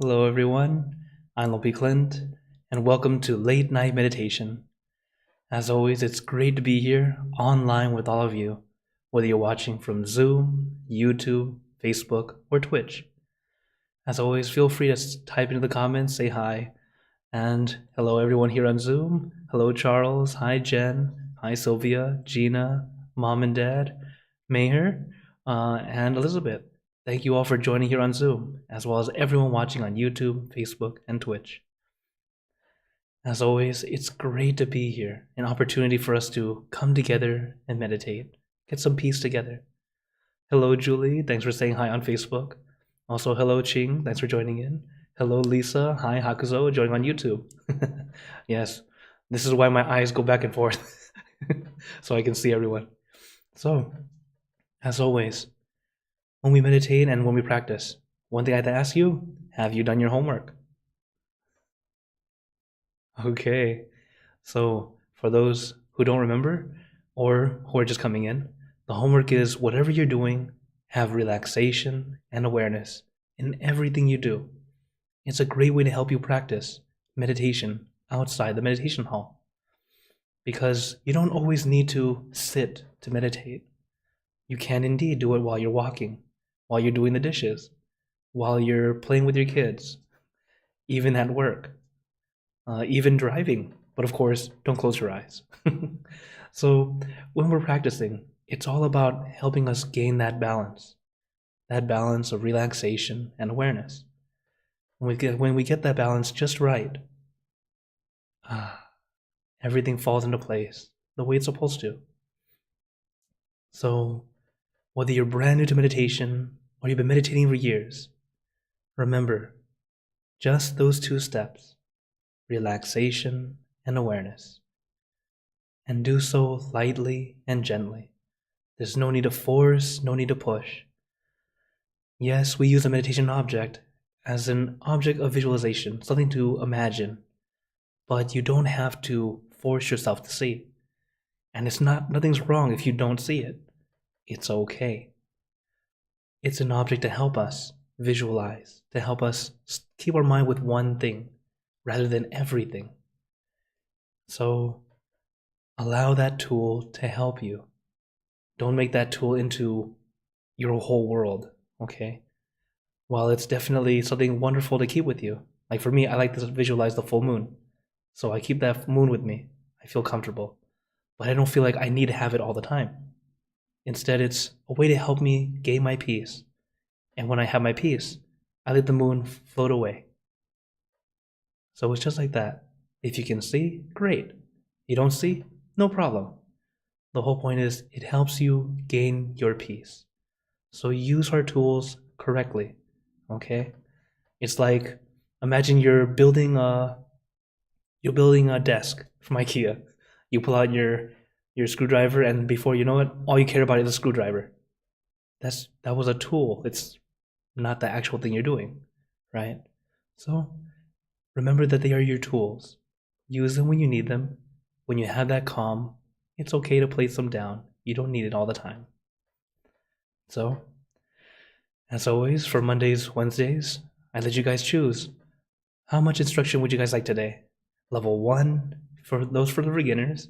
Hello, everyone. I'm Lopi Clint, and welcome to Late Night Meditation. As always, it's great to be here online with all of you, whether you're watching from Zoom, YouTube, Facebook, or Twitch. As always, feel free to type into the comments, say hi, and hello, everyone here on Zoom. Hello, Charles. Hi, Jen. Hi, Sylvia, Gina, Mom and Dad, Maher, and Elizabeth. Thank you all for joining here on Zoom, as well as everyone watching on YouTube, Facebook, and Twitch. As always, it's great to be here, an opportunity for us to come together and meditate, get some peace together. Hello, Julie. Thanks for saying hi on Facebook. Also, hello, Ching. Thanks for joining in. Hello, Lisa. Hi, Hakuzo, joining on YouTube. Yes, this is why my eyes go back and forth, so I can see everyone. So, as always, when we meditate and when we practice, one thing I have to ask you, have you done your homework? Okay, so for those who don't remember or who are just coming in, the homework is whatever you're doing, have relaxation and awareness in everything you do. It's a great way to help you practice meditation outside the meditation hall, because you don't always need to sit to meditate. You can indeed do it while you're walking, while you're doing the dishes, while you're playing with your kids, even at work, even driving. But of course, don't close your eyes. So when we're practicing, it's all about helping us gain that balance of relaxation and awareness. When we get that balance just right, everything falls into place the way it's supposed to. So whether you're brand new to meditation or you've been meditating for years, remember just those two steps, relaxation and awareness. And do so lightly and gently. There's no need to force, no need to push. Yes, we use a meditation object as an object of visualization, something to imagine, but you don't have to force yourself to see. And nothing's wrong if you don't see it. It's okay. It's an object to help us visualize, to help us keep our mind with one thing rather than everything. So allow that tool to help you. Don't make that tool into your whole world, okay? While it's definitely something wonderful to keep with you, like for me, I like to visualize the full moon. So I keep that moon with me. I feel comfortable. But I don't feel like I need to have it all the time. Instead, it's a way to help me gain my peace. And when I have my peace, I let the moon float away. So it's just like that. If you can see, great. You don't see, no problem. The whole point is it helps you gain your peace. So use our tools correctly, okay? It's like, imagine you're building a desk from IKEA. You pull out your screwdriver, and before you know it, all you care about is a screwdriver. That was a tool. It's not the actual thing you're doing, right? So remember that they are your tools. Use them when you need them. When you have that calm, it's okay to place them down. You don't need it all the time. So, as always, for Mondays, Wednesdays, I let you guys choose. How much instruction would you guys like today? Level 1 for those for the beginners.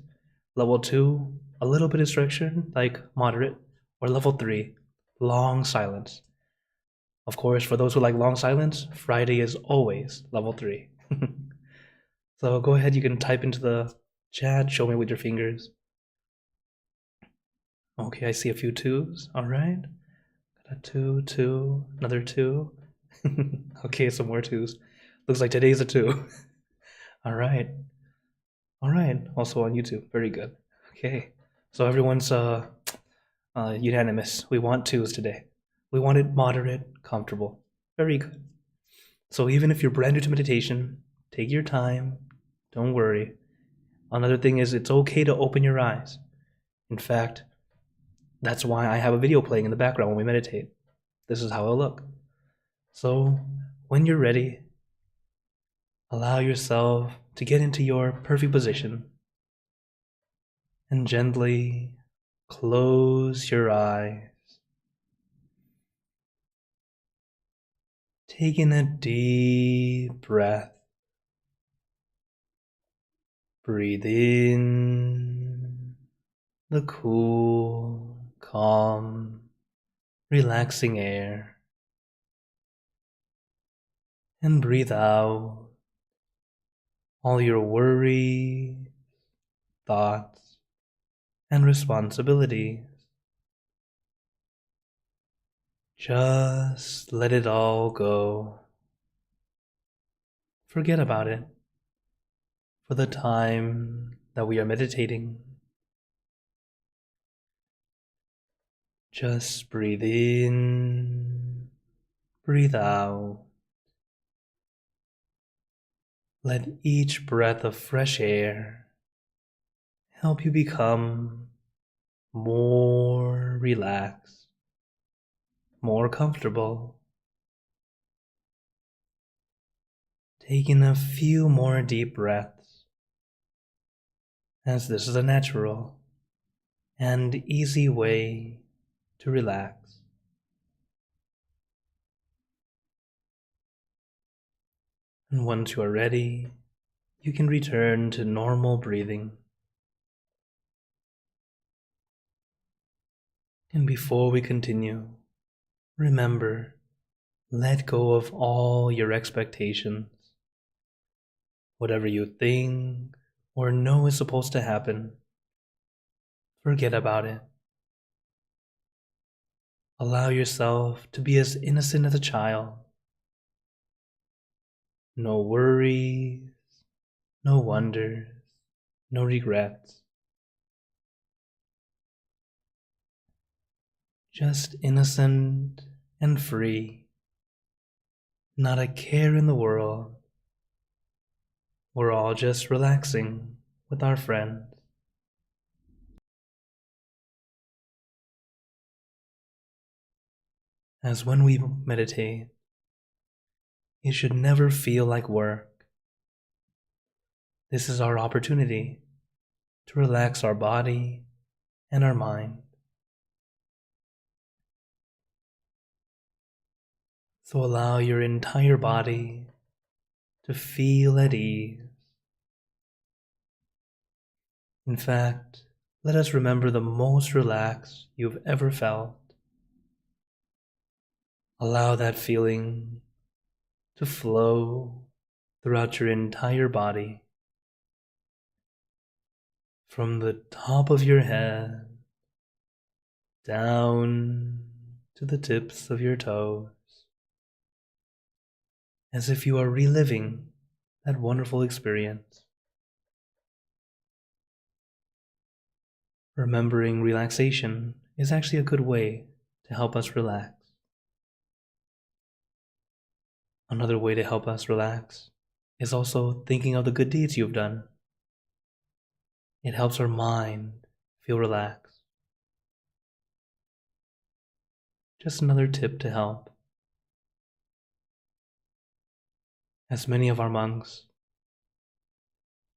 Level 2, a little bit of instruction, like moderate. Or level 3, long silence. Of course, for those who like long silence, Friday is always level 3. So go ahead, you can type into the chat, show me with your fingers. Okay, I see a few 2s. All right. Got a 2, 2, another 2. Okay, some more 2s. Looks like today's a 2. All right. All right. Also on YouTube. Very good. Okay. So everyone's unanimous. We want 2s today. We want it moderate, comfortable. Very good. So even if you're brand new to meditation, take your time. Don't worry. Another thing is it's okay to open your eyes. In fact, that's why I have a video playing in the background when we meditate. This is how it'll look. So when you're ready, allow yourself to get into your perfect position and gently close your eyes. taking a deep breath. Breathe in the cool, calm, relaxing air. And breathe out all your worries, thoughts, and responsibilities. Just let it all go. Forget about it for the time that we are meditating. Just breathe in, breathe out. Let each breath of fresh air help you become more relaxed, more comfortable. Taking a few more deep breaths, as this is a natural and easy way to relax. And once you are ready, you can return to normal breathing. And before we continue, remember, let go of all your expectations. Whatever you think or know is supposed to happen, forget about it. Allow yourself to be as innocent as a child. No worries, no wonders, no regrets. Just innocent and free. Not a care in the world. We're all just relaxing with our friends. As when we meditate, it should never feel like work. This is our opportunity to relax our body and our mind. So allow your entire body to feel at ease. In fact, let us remember the most relaxed you've ever felt. Allow that feeling to flow throughout your entire body, from the top of your head down to the tips of your toes, as if you are reliving that wonderful experience. Remembering relaxation is actually a good way to help us relax. Another way to help us relax is also thinking of the good deeds you've done. It helps our mind feel relaxed. Just another tip to help. As many of our monks,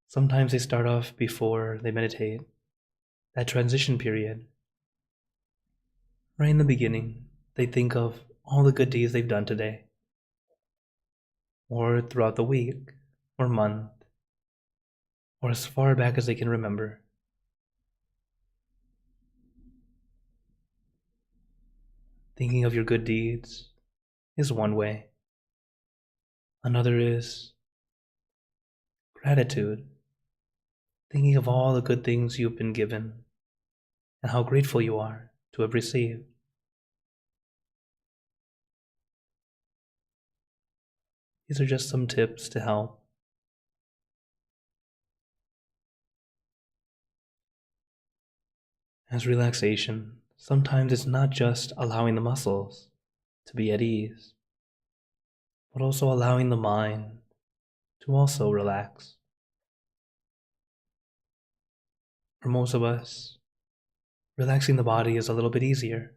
sometimes they start off before they meditate, that transition period. Right in the beginning, they think of all the good deeds they've done today, or throughout the week, or month, or as far back as they can remember. Thinking of your good deeds is one way. Another is gratitude. Thinking of all the good things you've been given and how grateful you are to have received. These are just some tips to help. As relaxation, sometimes it's not just allowing the muscles to be at ease, but also allowing the mind to also relax. For most of us, relaxing the body is a little bit easier.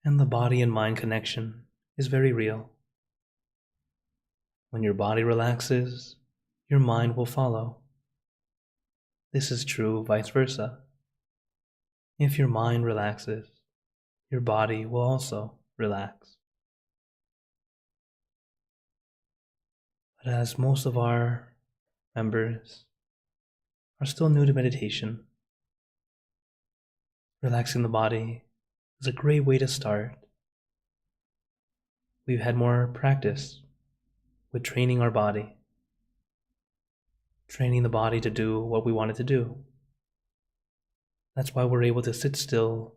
And the body and mind connection is very real. When your body relaxes, your mind will follow. This is true vice versa. If your mind relaxes, your body will also. relax. But as most of our members are still new to meditation, relaxing the body is a great way to start. We've had more practice with training our body, training the body to do what we want it to do. That's why we're able to sit still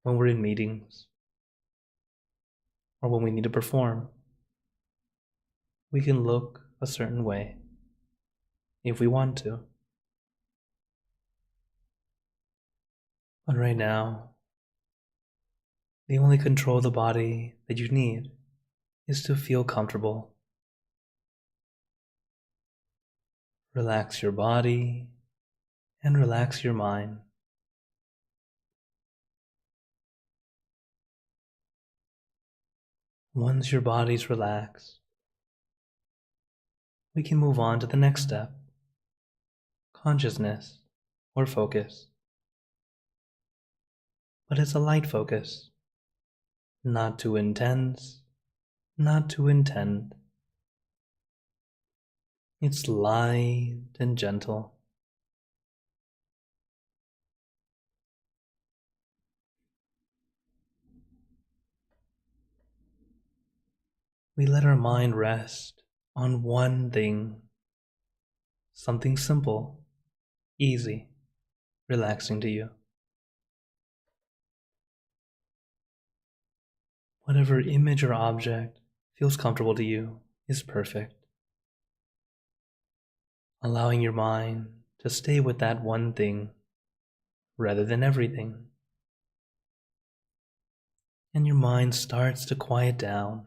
when we're in meetings or when we need to perform. We can look a certain way if we want to. But right now, the only control of the body that you need is to feel comfortable. Relax your body and relax your mind. Once your body's relaxed, we can move on to the next step, consciousness or focus. But it's a light focus, not too intense, not too intent. It's light and gentle. We let our mind rest on one thing, something simple, easy, relaxing to you. Whatever image or object feels comfortable to you is perfect. Allowing your mind to stay with that one thing rather than everything. And your mind starts to quiet down,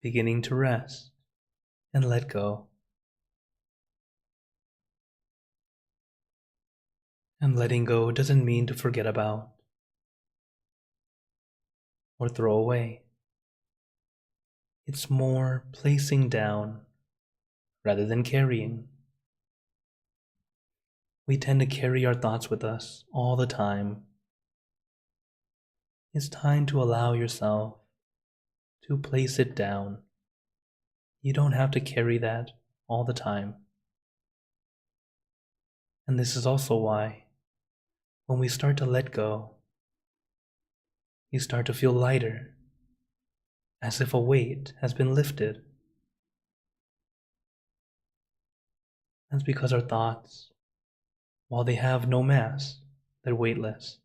beginning to rest and let go. And letting go doesn't mean to forget about or throw away. It's more placing down rather than carrying. We tend to carry our thoughts with us all the time. It's time to allow yourself to place it down. You don't have to carry that all the time. And this is also why, when we start to let go, you start to feel lighter, as if a weight has been lifted. That's because our thoughts, while they have no mass, they're weightless,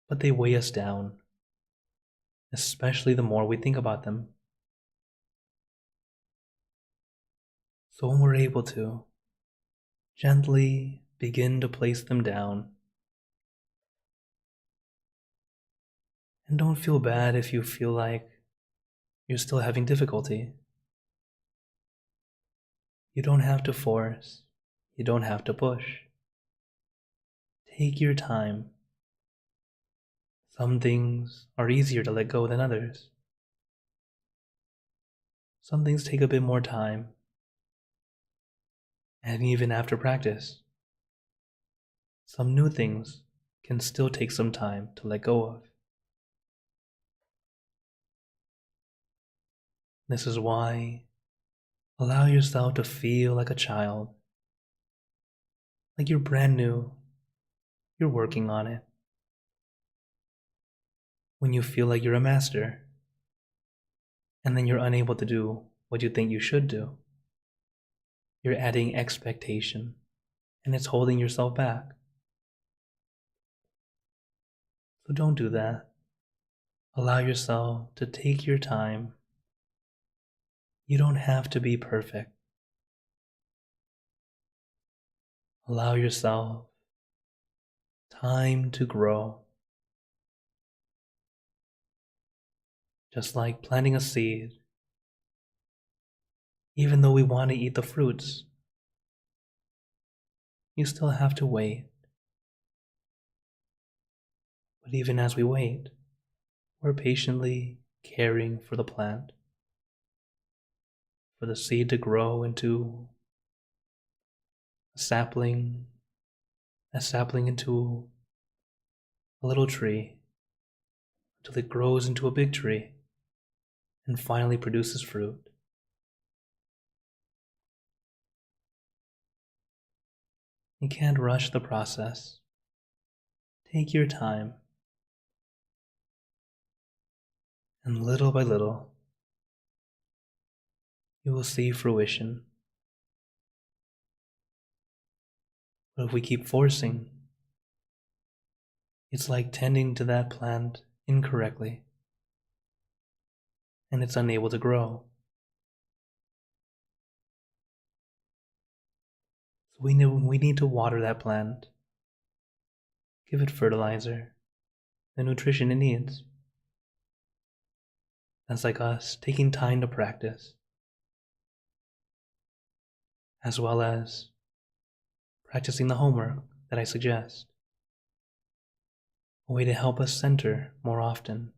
but they weigh us down, especially the more we think about them. So when we're able to gently begin to place them down, and don't feel bad if you feel like you're still having difficulty. You don't have to force, you don't have to push. Take your time. Some things are easier to let go than others. Some things take a bit more time. And even after practice, some new things can still take some time to let go of. This is why allow yourself to feel like a child, like you're brand new, you're working on it. When you feel like you're a master, and then you're unable to do what you think you should do, you're adding expectation, and it's holding yourself back. So don't do that. Allow yourself to take your time. You don't have to be perfect. Allow yourself time to grow. Just like planting a seed, even though we want to eat the fruits, you still have to wait. But even as we wait, we're patiently caring for the plant, for the seed to grow into a sapling into a little tree until it grows into a big tree and finally produces fruit. You can't rush the process. Take your time, and little by little, you will see fruition. But if we keep forcing, it's like tending to that plant incorrectly, and it's unable to grow. So we need to water that plant, give it fertilizer, the nutrition it needs. That's like us taking time to practice, as well as practicing the homework that I suggest, a way to help us center more often.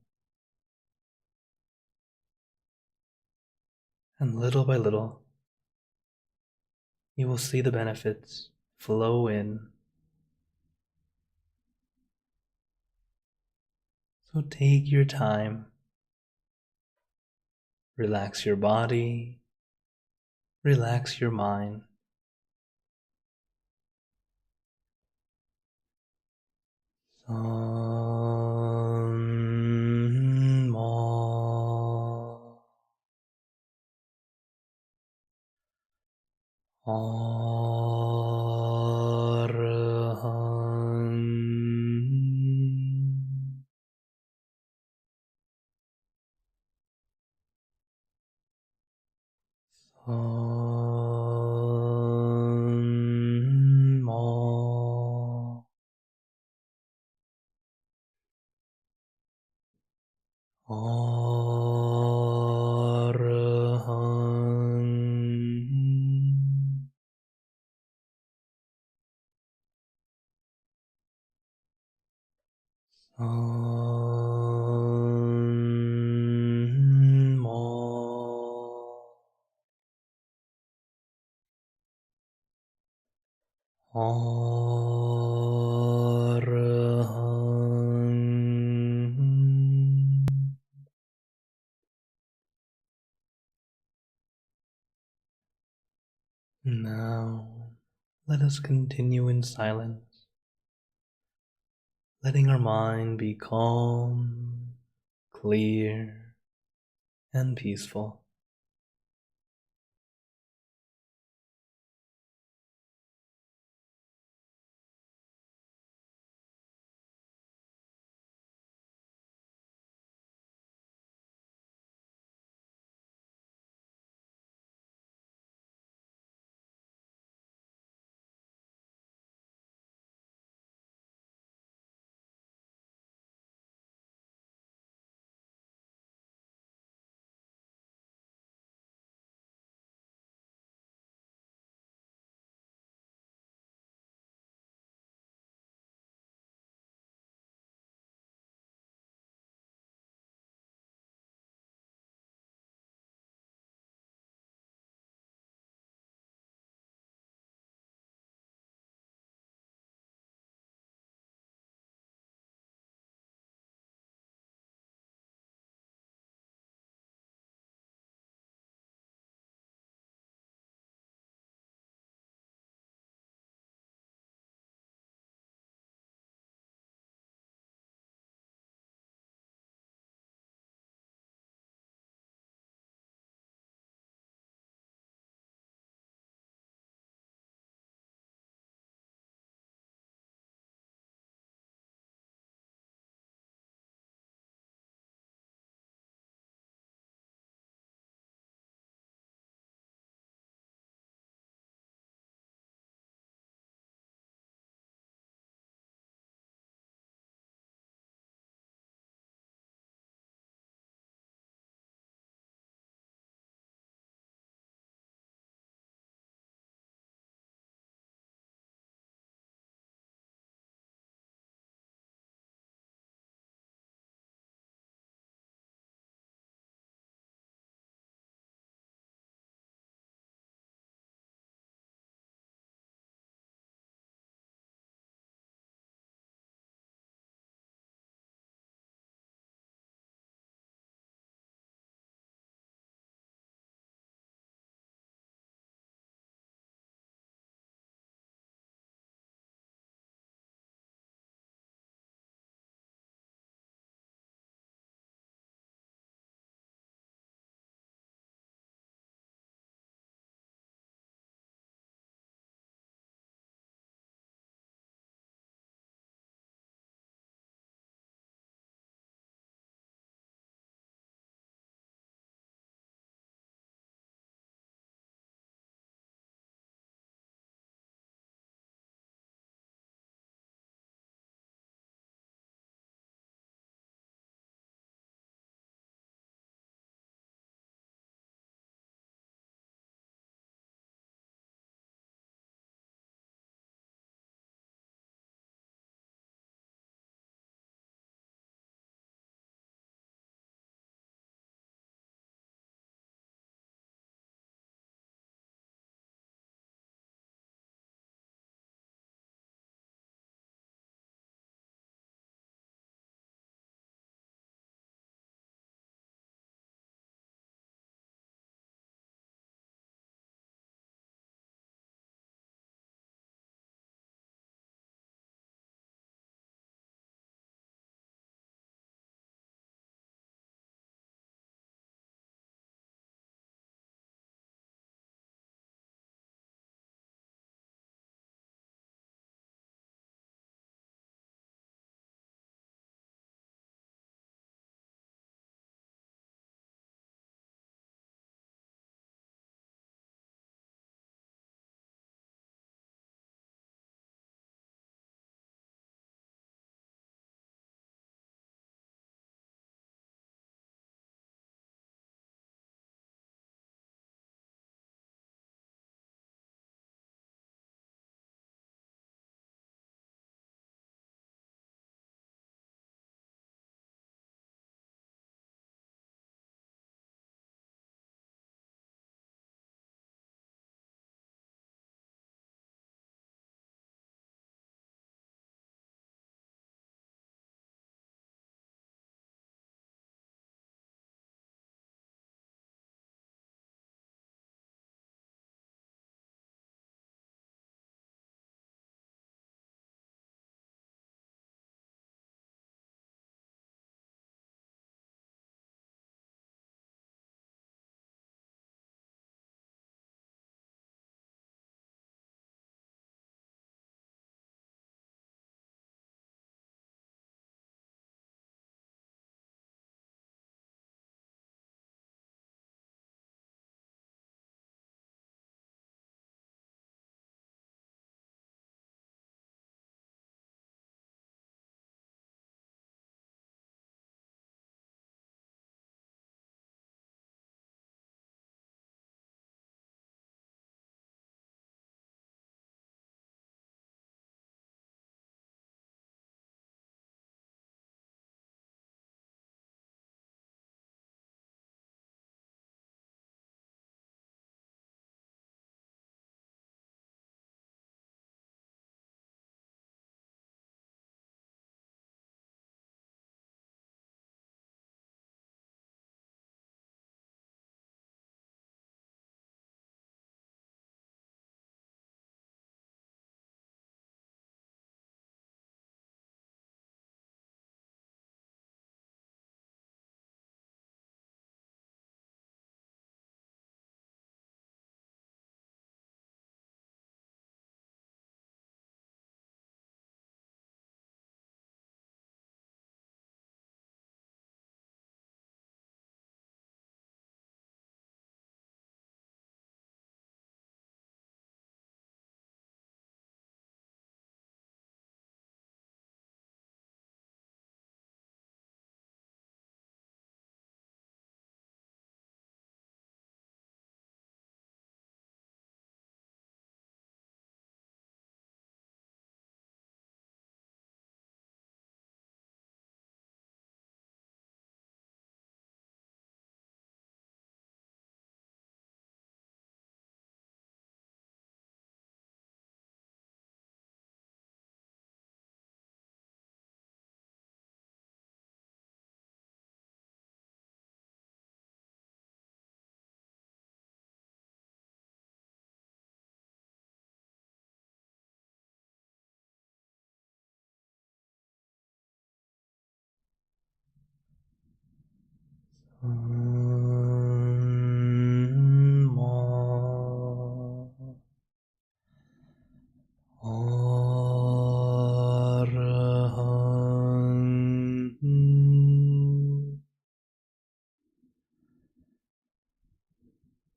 And little by little, you will see the benefits flow in. So take your time, relax your body, relax your mind. Now, let us continue in silence, letting our mind be calm, clear, and peaceful.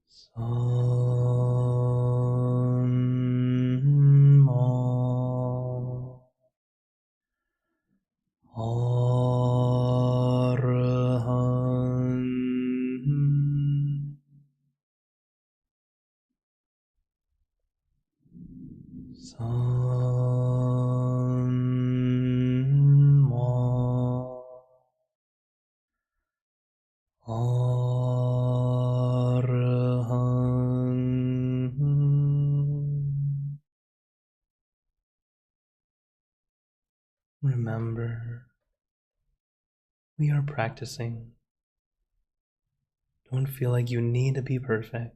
Sanmo Arhan Sanmo Arhan. Remember, we are practicing. Don't feel like you need to be perfect.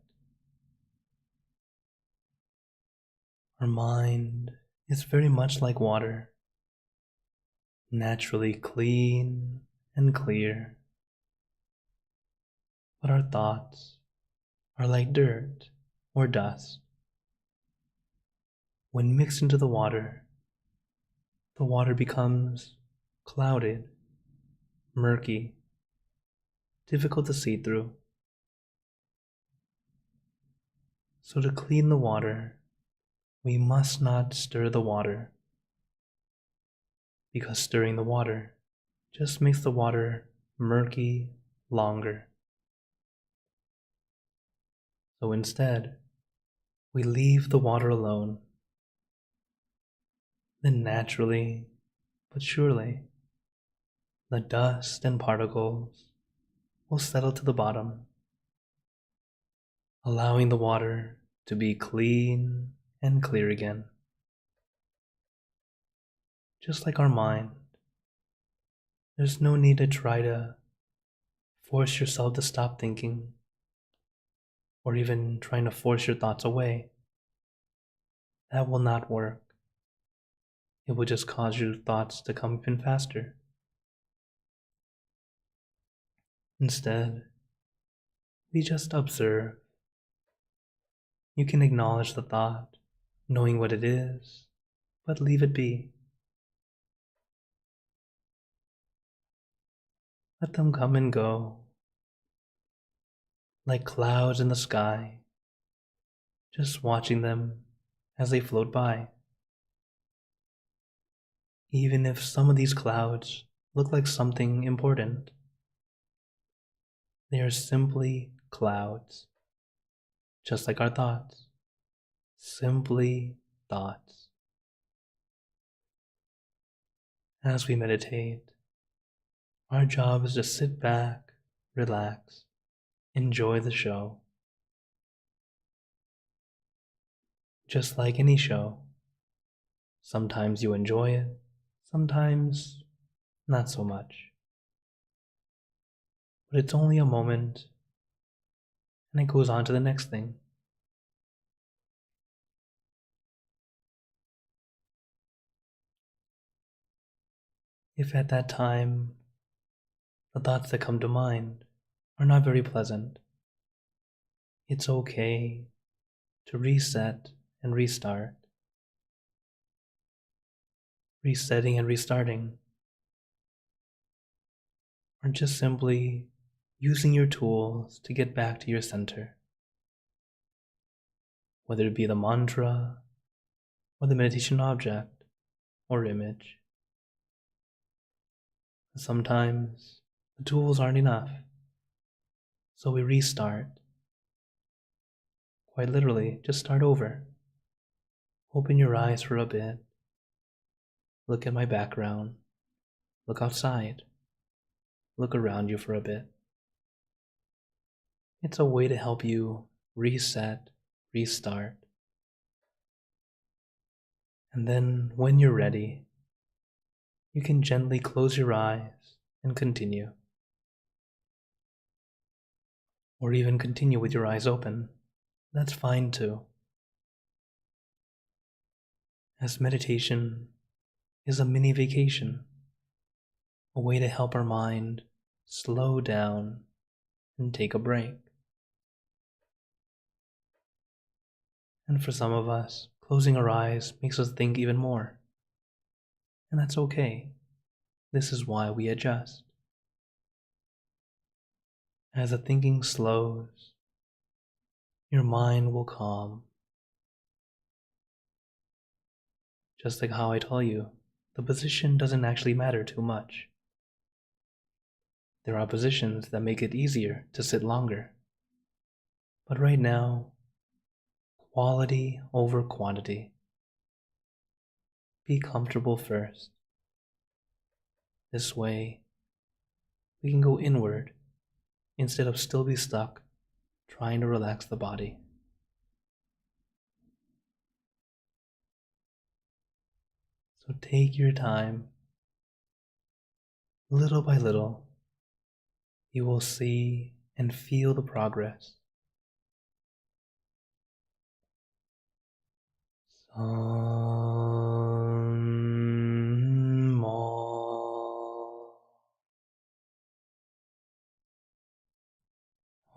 Our mind is very much like water, naturally clean and clear. But our thoughts are like dirt or dust. When mixed into the water becomes clouded, murky, difficult to see through. So to clean the water, we must not stir the water, because stirring the water just makes the water murky longer. So instead, we leave the water alone. Then naturally, but surely, the dust and particles will settle to the bottom, allowing the water to be clean and clear again. Just like our mind, there's no need to try to force yourself to stop thinking, or even trying to force your thoughts away. That will not work. It will just cause your thoughts to come in faster. Instead, we just observe. You can acknowledge the thought, knowing what it is, but leave it be. Let them come and go, like clouds in the sky, just watching them as they float by. Even if some of these clouds look like something important, they are simply clouds, just like our thoughts, simply thoughts. As we meditate, our job is to sit back, relax, enjoy the show. Just like any show, sometimes you enjoy it, sometimes not so much. But it's only a moment, and it goes on to the next thing. If at that time the thoughts that come to mind are not very pleasant, it's okay to reset and restart. Resetting and restarting, or just simply using your tools to get back to your center. Whether it be the mantra, or the meditation object, or image. Sometimes the tools aren't enough, so we restart. Quite literally, just start over. Open your eyes for a bit. Look at my background. Look outside. Look around you for a bit. It's a way to help you reset, restart. And then, when you're ready, you can gently close your eyes and continue. Or even continue with your eyes open. That's fine too. As meditation is a mini vacation, a way to help our mind slow down and take a break. And for some of us, closing our eyes makes us think even more. And that's okay. This is why we adjust. As the thinking slows, your mind will calm. Just like how I told you, the position doesn't actually matter too much. There are positions that make it easier to sit longer. But right now, quality over quantity. Be comfortable first. This way, we can go inward instead of still be stuck trying to relax the body. So take your time. Little by little, you will see and feel the progress. Some more.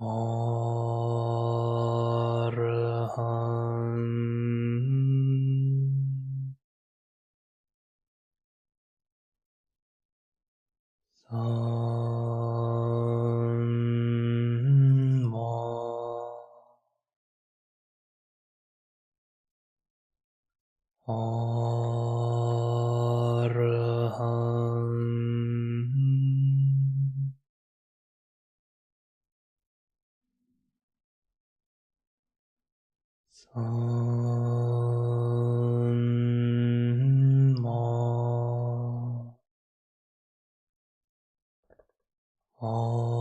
Araham. Some more. Araham. Some more. Araham.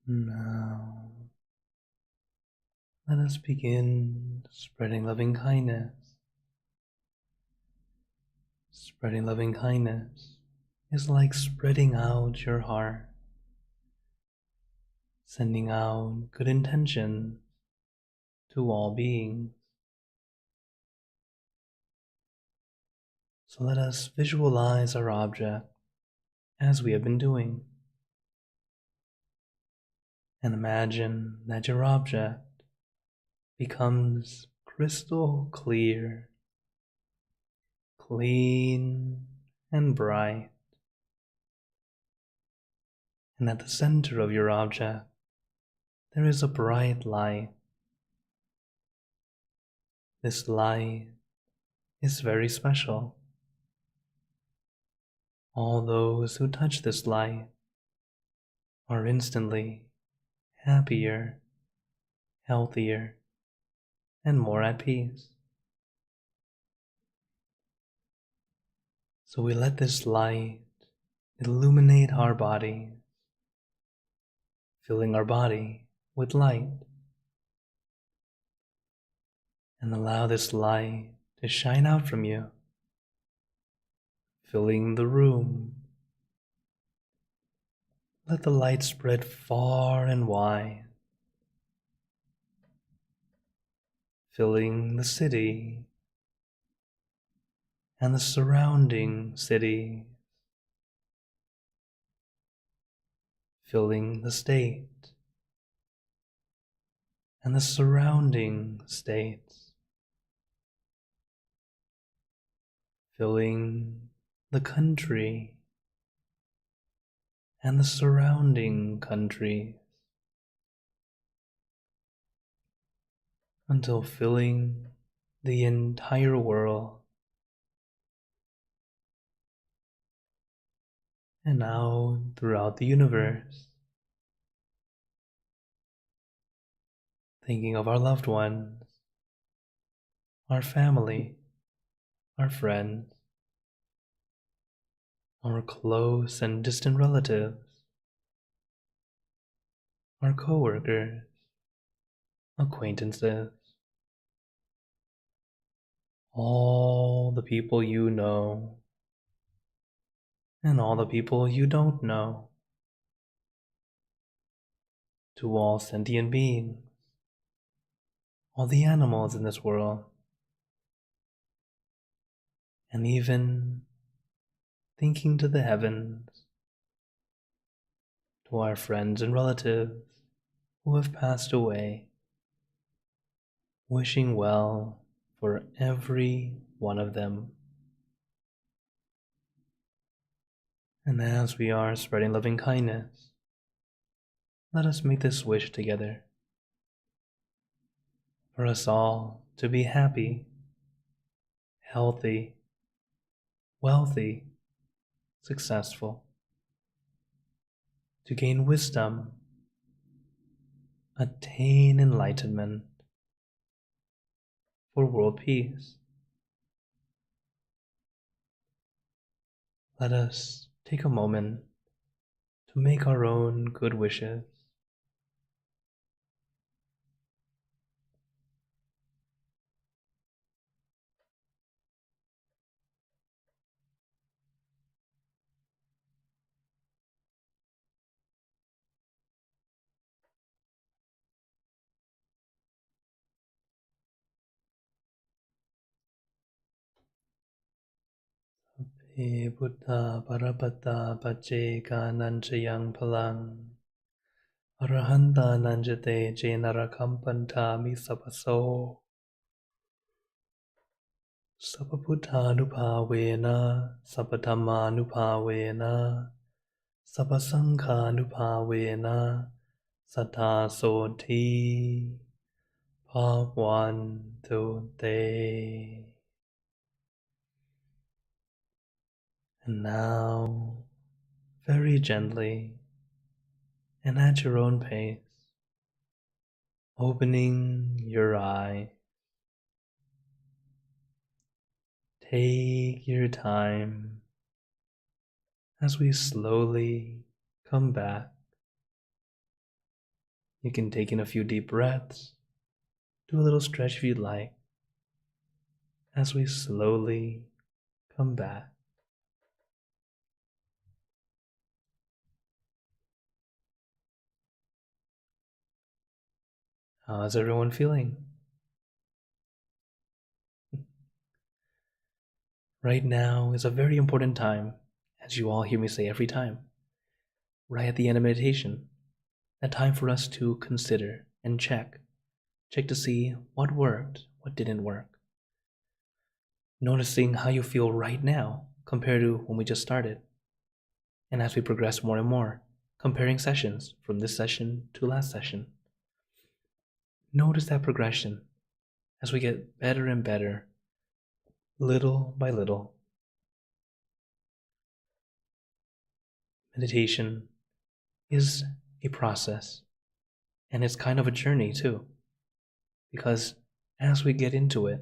Now, let us begin spreading loving kindness. Spreading loving kindness is like spreading out your heart, sending out good intentions to all beings. So let us visualize our object as we have been doing, and imagine that your object becomes crystal clear, clean and bright, and at the center of your object there is a bright light. This light is very special. All those who touch this light are instantly happier, healthier, and more at peace. So we let this light illuminate our body, filling our body with light, and allow this light to shine out from you, filling the room. Let the light spread far and wide, filling the city and the surrounding city, filling the state and the surrounding states, filling the country and the surrounding countries, until filling the entire world, and out throughout the universe, thinking of our loved ones, our family, our friends, our close and distant relatives, our co-workers, acquaintances, all the people you know, and all the people you don't know, to all sentient beings, all the animals in this world, and even thinking to the heavens, to our friends and relatives who have passed away, wishing well for every one of them. And as we are spreading loving kindness, let us make this wish together, for us all to be happy, healthy, wealthy, successful, to gain wisdom, attain enlightenment, for world peace. Let us take a moment to make our own good wishes. He Buddha Parapata Pacheka Nanchayang Palang Arahanta Nanjate Jenarakampanta Misapaso Sapaputanupavena Sapatammanupavena Sapasankhanupavena Satasoti Bhavantu Te. And now, very gently and at your own pace, opening your eye. Take your time as we slowly come back You can take in a few deep breaths, do a little stretch if you'd like, as we slowly come back. How's everyone feeling? Right now is a very important time, as you all hear me say every time. Right at the end of meditation, a time for us to consider and check to see what worked, what didn't work. Noticing how you feel right now compared to when we just started. And as we progress more and more, comparing sessions from this session to last session. Notice that progression as we get better and better, little by little. Meditation is a process, and it's kind of a journey too, because as we get into it,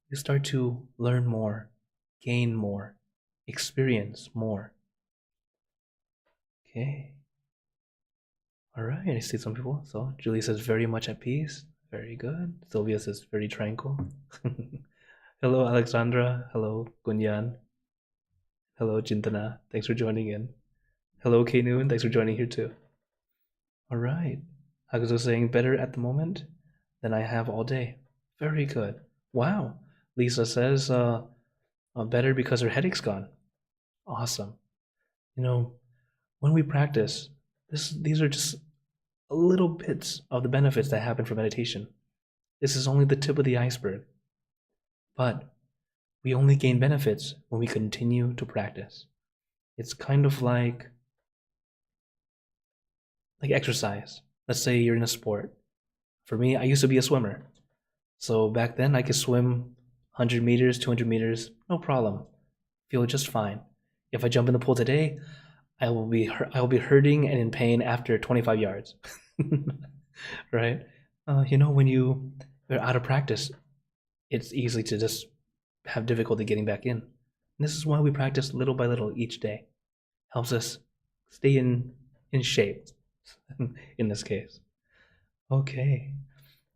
you start to learn more, gain more, experience more. Okay. All right, I see some people. So Julie says very much at peace. Very good. Sylvia says very tranquil. Hello, Alexandra. Hello, Gunyan. Hello, Jintana. Thanks for joining in. Hello, K Noon. Thanks for joining here too. All right. Hakuzo saying better at the moment than I have all day. Very good. Wow. Lisa says better because her headache's gone. Awesome. You know, when we practice, these are just little bits of the benefits that happen from meditation. This is only the tip of the iceberg. But we only gain benefits when we continue to practice. It's kind of like exercise. Let's say you're in a sport. For me, I used to be a swimmer. So back then I could swim 100 meters, 200 meters, no problem. Feel just fine. If I jump in the pool today, I will be hurting and in pain after 25 yards. Right? When you're out of practice, it's easy to just have difficulty getting back in. And this is why we practice little by little each day. Helps us stay in shape in this case. Okay.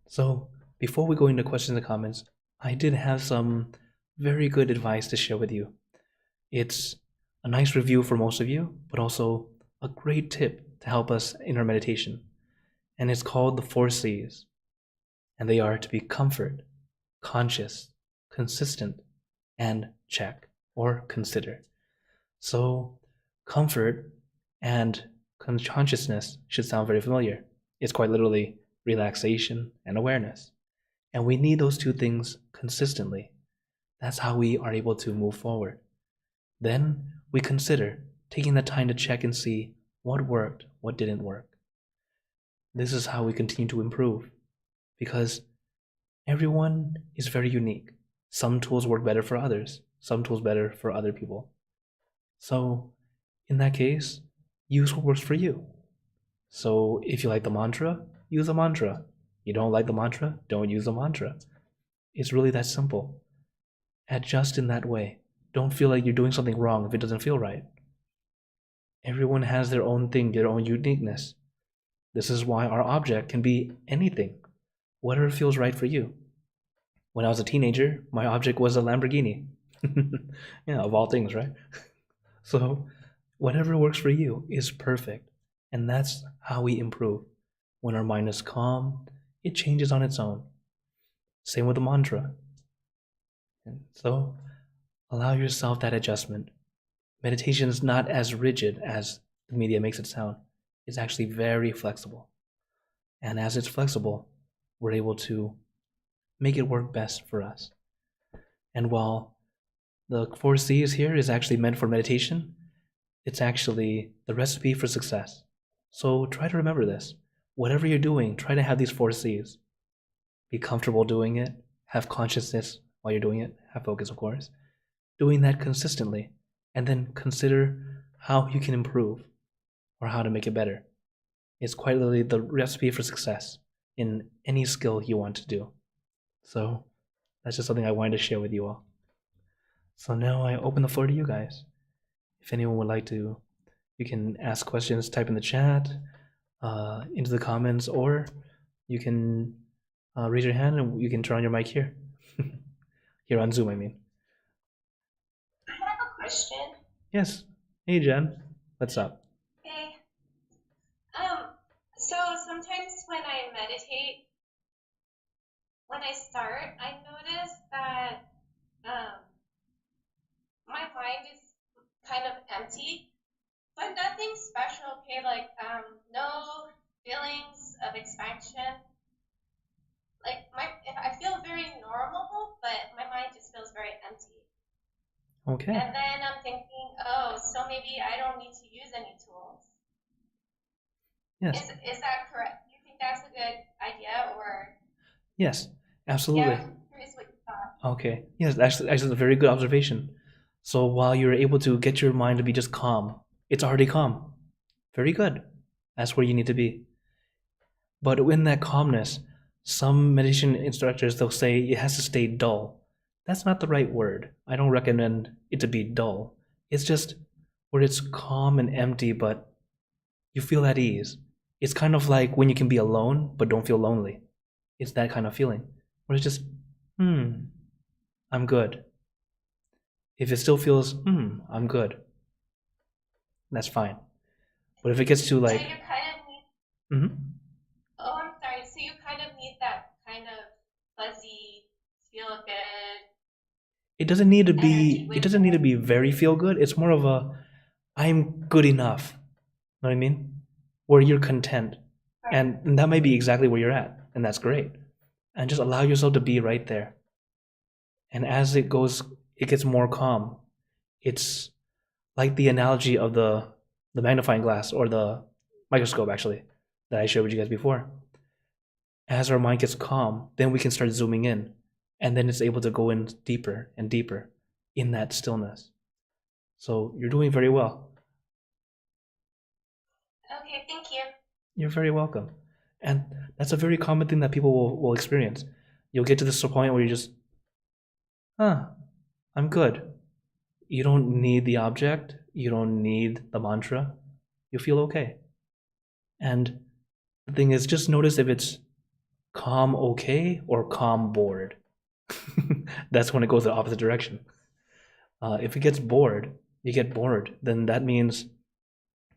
So before we go into questions and comments, I did have some very good advice to share with you. It's a nice review for most of you, but also a great tip to help us in our meditation. And it's called the 4 C's. And they are to be comfort, conscious, consistent, and check or consider. So comfort and consciousness should sound very familiar. It's quite literally relaxation and awareness. And we need those 2 things consistently. That's how we are able to move forward. Then we consider taking the time to check and see what worked, what didn't work. This is how we continue to improve, because everyone is very unique. Some tools work better for others, some tools better for other people. So in that case, use what works for you. So if you like the mantra, use a mantra. You don't like the mantra, don't use the mantra. It's really that simple. Adjust in that way. Don't feel like you're doing something wrong if it doesn't feel right. Everyone has their own thing, their own uniqueness. This is why our object can be anything, whatever feels right for you. When I was a teenager, my object was a Lamborghini. Yeah, of all things, right? So whatever works for you is perfect. And that's how we improve. When our mind is calm, it changes on its own. Same with the mantra. And so allow yourself that adjustment. Meditation is not as rigid as the media makes it sound. It's actually very flexible. And as it's flexible, we're able to make it work best for us. And while the 4 C's here is actually meant for meditation, it's actually the recipe for success. So try to remember this. Whatever you're doing, try to have these 4 C's. Be comfortable doing it, have consciousness while you're doing it, have focus, of course. Doing that consistently, and then consider how you can improve or how to make it better. It's quite literally the recipe for success in any skill you want to do. So that's just something I wanted to share with you all. So now I open the floor to you guys. If anyone would like to, you can ask questions, type in the chat, into the comments, or you can raise your hand and you can turn on your mic here. Here on Zoom, I mean. I have a question. Yes. Hey, Jen. What's up? Hey. So sometimes when I meditate, when I start, I notice that my mind is kind of empty, but nothing special, okay? Like no feelings of expansion. Like I feel very normal, but my mind just feels very empty. Okay. And then I'm thinking, oh, so maybe I don't need to use any tools. Yes. Is that correct? Do you think that's a good idea, or? Yes, absolutely. Yeah, I'm curious what you thought. Okay. Yes, actually, a very good observation. So while you're able to get your mind to be just calm, it's already calm. Very good. That's where you need to be. But in that calmness, some meditation instructors, they'll say it has to stay dull. That's not the right word. I don't recommend it to be dull. It's just where it's calm and empty, but you feel at ease. It's kind of like when you can be alone, but don't feel lonely. It's that kind of feeling. Where it's just, I'm good. If it still feels, I'm good, that's fine. But if it gets to like, So you kind of need, oh, I'm sorry. So you kind of need that kind of fuzzy, feel good it doesn't need to energy be, it with doesn't need to be very feel good. It's more of a, I'm good enough. Know what I mean? Where you're content. And that may be exactly where you're at. And that's great. And just allow yourself to be right there. And as it goes, it gets more calm. It's like the analogy of the magnifying glass or the microscope, actually, that I showed you guys before. As our mind gets calm, then we can start zooming in, and then it's able to go in deeper and deeper in that stillness. So you're doing very well. Okay, thank you. You're very welcome. And that's a very common thing that people will experience. You'll get to this point where you just, I'm good. You don't need the object, you don't need the mantra, you feel okay. And the thing is, just notice if it's calm okay or calm bored. That's when it goes the opposite direction. If it gets bored, you get bored, then that means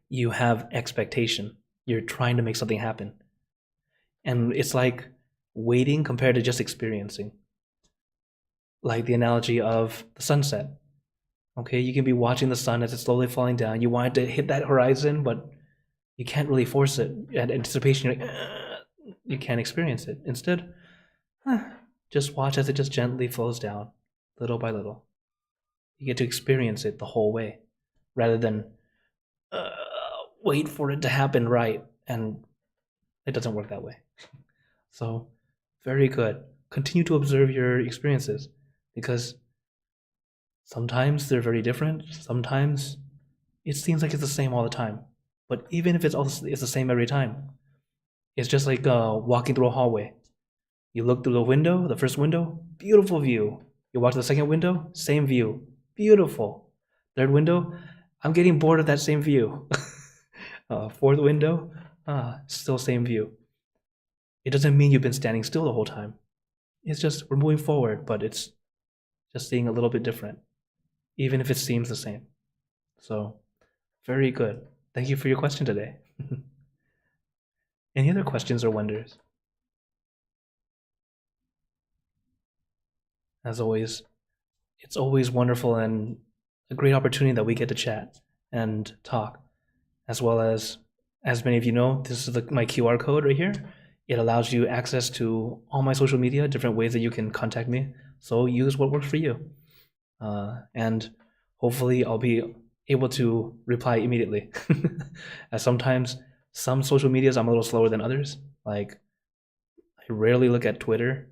you have expectation. You're trying to make something happen. And it's like waiting compared to just experiencing. Like the analogy of the sunset. Okay, you can be watching the sun as it's slowly falling down. You want it to hit that horizon, but you can't really force it. At anticipation, you're like, you can't experience it. Instead, just watch as it just gently flows down, little by little. You get to experience it the whole way, rather than wait for it to happen right, and it doesn't work that way. So, very good. Continue to observe your experiences, because sometimes they're very different. Sometimes it seems like it's the same all the time. But even if it's the same every time, it's just like walking through a hallway. You look through the window, the first window, beautiful view. You walk to the second window, same view, beautiful. Third window, I'm getting bored of that same view. Fourth window, still same view. It doesn't mean you've been standing still the whole time. It's just we're moving forward, but it's just seeing a little bit different, even if it seems the same. So, very good. Thank you for your question today. Any other questions or wonders? As always, it's always wonderful and a great opportunity that we get to chat and talk, as well as many of you know, this is my QR code right here. It allows you access to all my social media, different ways that you can contact me. So use what works for you. And hopefully I'll be able to reply immediately. As sometimes some social medias I'm a little slower than others. Like I rarely look at Twitter.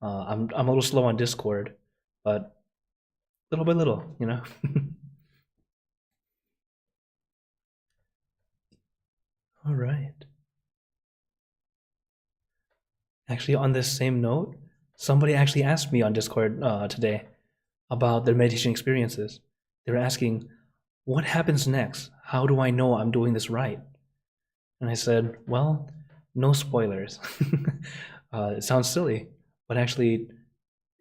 I'm a little slow on Discord, but little by little, you know. All right. Actually, on this same note, somebody actually asked me on Discord today about their meditation experiences. They were asking, what happens next? How do I know I'm doing this right? And I said, well, no spoilers. It sounds silly, but actually,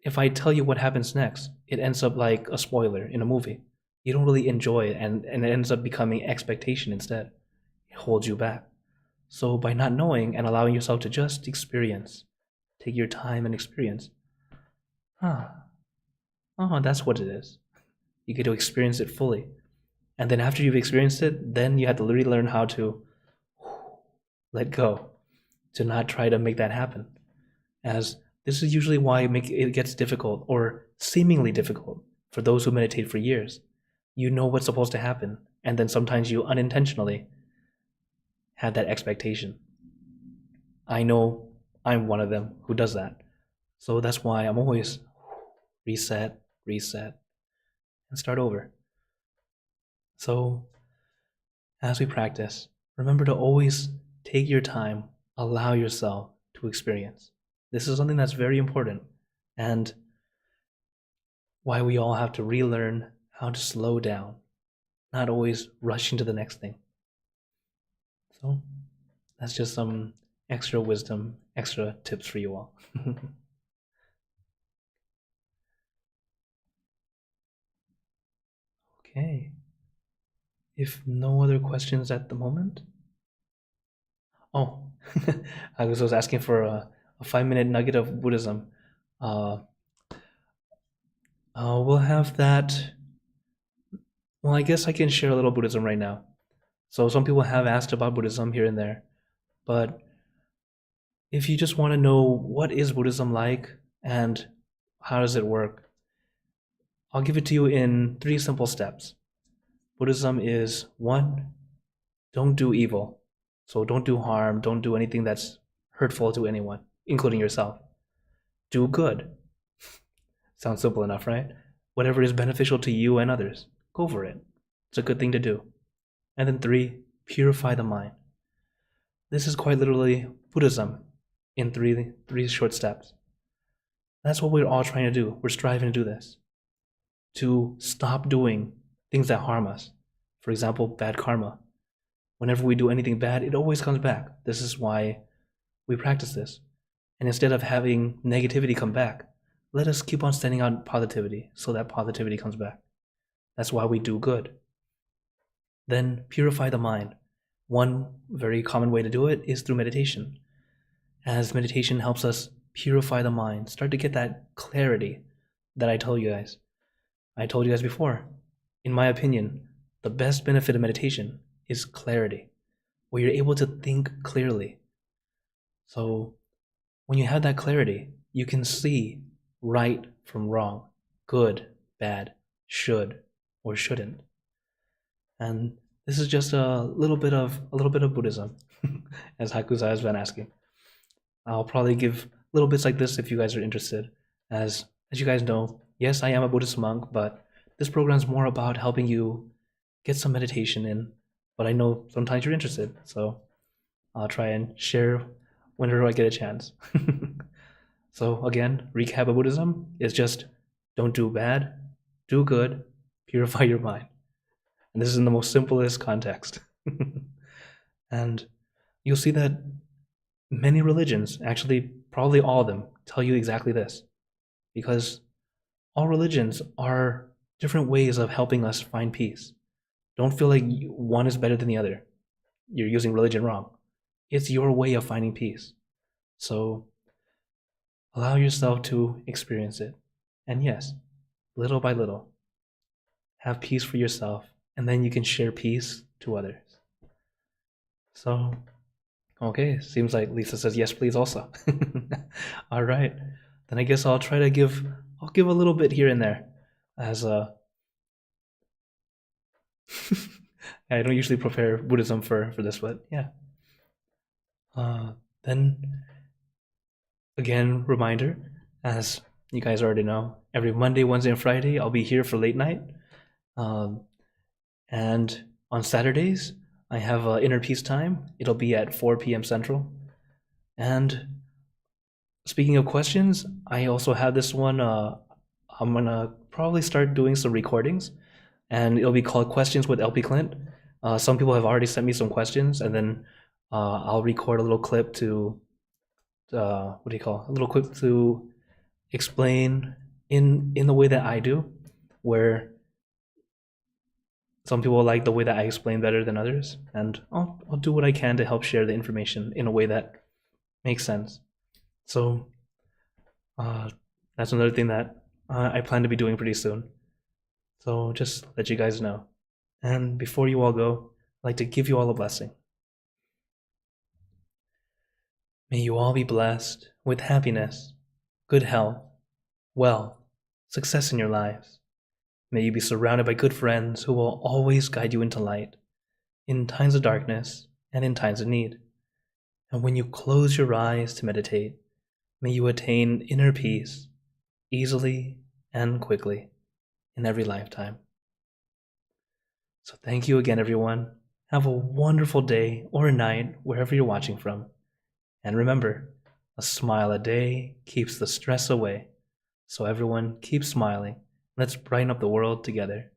if I tell you what happens next, it ends up like a spoiler in a movie. You don't really enjoy it, and it ends up becoming expectation instead. It holds you back. So by not knowing and allowing yourself to just experience, take your time and experience, ah, oh, that's what it is. You get to experience it fully. And then after you've experienced it, then you have to literally learn how to let go, to not try to make that happen. As this is usually why it gets difficult, or seemingly difficult, for those who meditate for years. You know what's supposed to happen, and then sometimes you unintentionally have that expectation. I know I'm one of them who does that. So that's why I'm always reset, and start over. So as we practice, remember to always take your time, allow yourself to experience. This is something that's very important, and why we all have to relearn how to slow down, not always rush into the next thing. So that's just some extra wisdom, extra tips for you all. Okay. If no other questions at the moment. Oh, I was asking for a 5-minute nugget of Buddhism. We'll have that. Well, I guess I can share a little Buddhism right now. So some people have asked about Buddhism here and there, but if you just want to know what is Buddhism like and how does it work, I'll give it to you in 3 simple steps. Buddhism is 1, don't do evil. So don't do harm, don't do anything that's hurtful to anyone, including yourself. Do good. Sounds simple enough, right? Whatever is beneficial to you and others, go for it. It's a good thing to do. And then 3, purify the mind. This is quite literally Buddhism in three short steps. That's what we're all trying to do. We're striving to do this. To stop doing things that harm us. For example, bad karma. Whenever we do anything bad, it always comes back. This is why we practice this. And instead of having negativity come back, let us keep on sending out positivity so that positivity comes back. That's why we do good. Then purify the mind. One very common way to do it is through meditation. As meditation helps us purify the mind, start to get that clarity that I told you guys. I told you guys before, in my opinion, the best benefit of meditation is clarity, where you're able to think clearly. So when you have that clarity, you can see right from wrong, good, bad, should or shouldn't. And this is just a little bit of Buddhism, as Hakuza has been asking. I'll probably give little bits like this if you guys are interested. As you guys know, yes, I am a Buddhist monk, but this program is more about helping you get some meditation in. But I know sometimes you're interested, so I'll try and share whenever I get a chance. So again, recap of Buddhism is just don't do bad, do good, purify your mind. And this is in the most simplest context. And you'll see that many religions, actually probably all of them, tell you exactly this. Because all religions are different ways of helping us find peace. Don't feel like one is better than the other. You're using religion wrong. It's your way of finding peace. So allow yourself to experience it. And yes, little by little, have peace for yourself, and then you can share peace to others. So, okay, seems like Lisa says yes, please also. All right, then I guess I'll try to give a little bit here and there as a I don't usually prepare Buddhism for this, but yeah. Then again, reminder, as you guys already know, every Monday, Wednesday, and Friday I'll be here for late night. And on Saturdays, I have inner peace time. It'll be at 4 p.m. Central. And speaking of questions, I also have this one. I'm gonna probably start doing some recordings, and it'll be called Questions with LP Clint. Some people have already sent me some questions, and then I'll record a little clip to a little clip to explain in the way that I do, where some people like the way that I explain better than others, and I'll do what I can to help share the information in a way that makes sense. So that's another thing that I plan to be doing pretty soon. So just let you guys know. And before you all go, I'd like to give you all a blessing. May you all be blessed with happiness, good health, wealth, success in your lives. May you be surrounded by good friends who will always guide you into light, in times of darkness and in times of need. And when you close your eyes to meditate, may you attain inner peace easily and quickly in every lifetime. So thank you again, everyone. Have a wonderful day or a night wherever you're watching from. And remember, a smile a day keeps the stress away. So everyone, keep smiling. Let's brighten up the world together.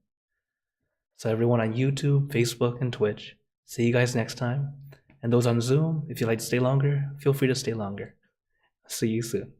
So everyone on YouTube, Facebook, and Twitch, see you guys next time. And those on Zoom, if you'd like to stay longer, feel free to stay longer. See you soon.